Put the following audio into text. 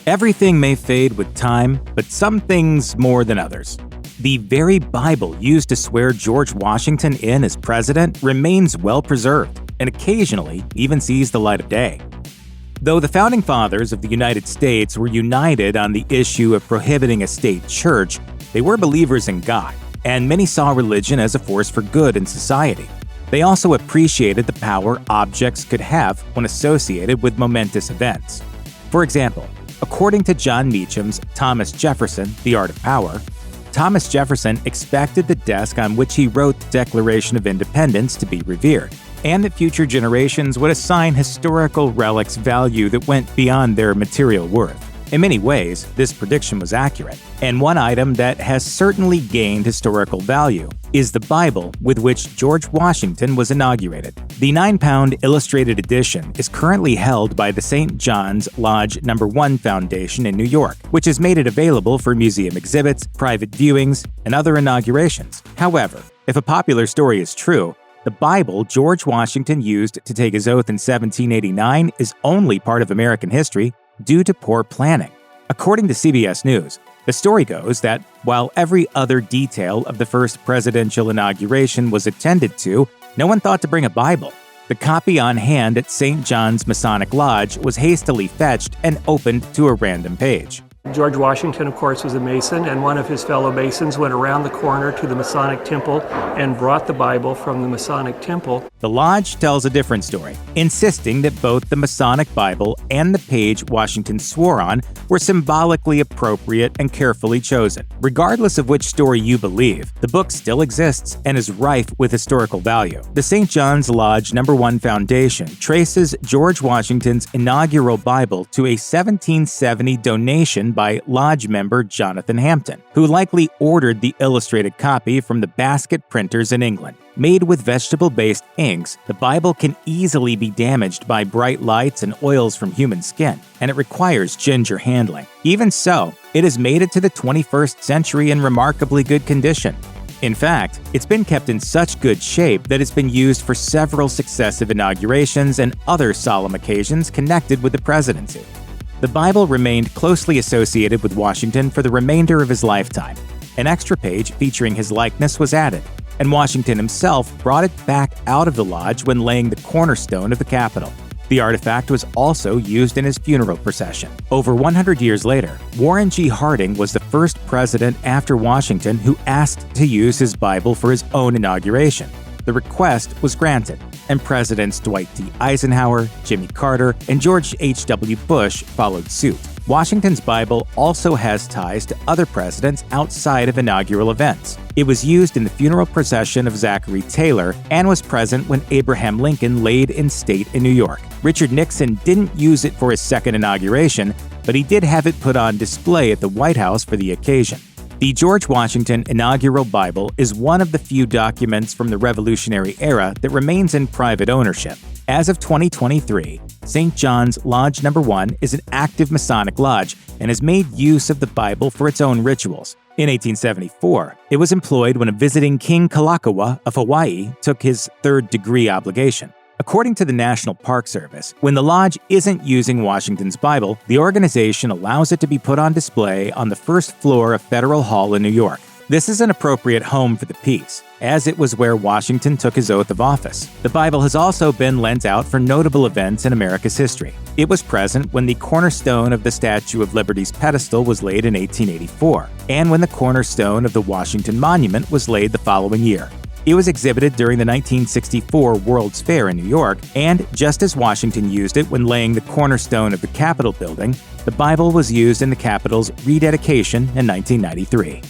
Everything may fade with time, but some things more than others. The very Bible used to swear George Washington in as president remains well preserved and occasionally even sees the light of day. Though the founding fathers of the United States were united on the issue of prohibiting a state church, they were believers in God, and many saw religion as a force for good in society. They also appreciated the power objects could have when associated with momentous events. For example, according to John Meacham's Thomas Jefferson, The Art of Power, Thomas Jefferson expected the desk on which he wrote the Declaration of Independence to be revered, and that future generations would assign historical relics value that went beyond their material worth. In many ways, this prediction was accurate, and one item that has certainly gained historical value is the Bible with which George Washington was inaugurated. The 9-pound illustrated edition is currently held by the St. John's Lodge No. 1 Foundation in New York, which has made it available for museum exhibits, private viewings, and other inaugurations. However, if a popular story is true, the Bible George Washington used to take his oath in 1789 is only part of American history due to poor planning. According to CBS News, the story goes that while every other detail of the first presidential inauguration was attended to, no one thought to bring a Bible. The copy on hand at St. John's Masonic Lodge was hastily fetched and opened to a random page. George Washington, of course, was a Mason, and one of his fellow Masons went around the corner to the Masonic Temple and brought the Bible from the Masonic Temple. The Lodge tells a different story, insisting that both the Masonic Bible and the page Washington swore on were symbolically appropriate and carefully chosen. Regardless of which story you believe, the book still exists and is rife with historical value. The St. John's Lodge No. 1 Foundation traces George Washington's inaugural Bible to a 1770 donation by Lodge member Jonathan Hampton, who likely ordered the illustrated copy from the basket printers in England. Made with vegetable-based inks, the Bible can easily be damaged by bright lights and oils from human skin, and it requires ginger handling. Even so, it has made it to the 21st century in remarkably good condition. In fact, it's been kept in such good shape that it's been used for several successive inaugurations and other solemn occasions connected with the presidency. The Bible remained closely associated with Washington for the remainder of his lifetime. An extra page featuring his likeness was added, and Washington himself brought it back out of the lodge when laying the cornerstone of the Capitol. The artifact was also used in his funeral procession. Over 100 years later, Warren G. Harding was the first president after Washington who asked to use his Bible for his own inauguration. The request was granted, and Presidents Dwight D. Eisenhower, Jimmy Carter, and George H.W. Bush followed suit. Washington's Bible also has ties to other presidents outside of inaugural events. It was used in the funeral procession of Zachary Taylor and was present when Abraham Lincoln laid in state in New York. Richard Nixon didn't use it for his second inauguration, but he did have it put on display at the White House for the occasion. The George Washington Inaugural Bible is one of the few documents from the Revolutionary era that remains in private ownership. As of 2023, St. John's Lodge No. 1 is an active Masonic lodge and has made use of the Bible for its own rituals. In 1874, it was employed when a visiting King Kalakaua of Hawaii took his third-degree obligation. According to the National Park Service, when the lodge isn't using Washington's Bible, the organization allows it to be put on display on the first floor of Federal Hall in New York. This is an appropriate home for the piece, as it was where Washington took his oath of office. The Bible has also been lent out for notable events in America's history. It was present when the cornerstone of the Statue of Liberty's pedestal was laid in 1884, and when the cornerstone of the Washington Monument was laid the following year. It was exhibited during the 1964 World's Fair in New York, and just as Washington used it when laying the cornerstone of the Capitol building, the Bible was used in the Capitol's rededication in 1993.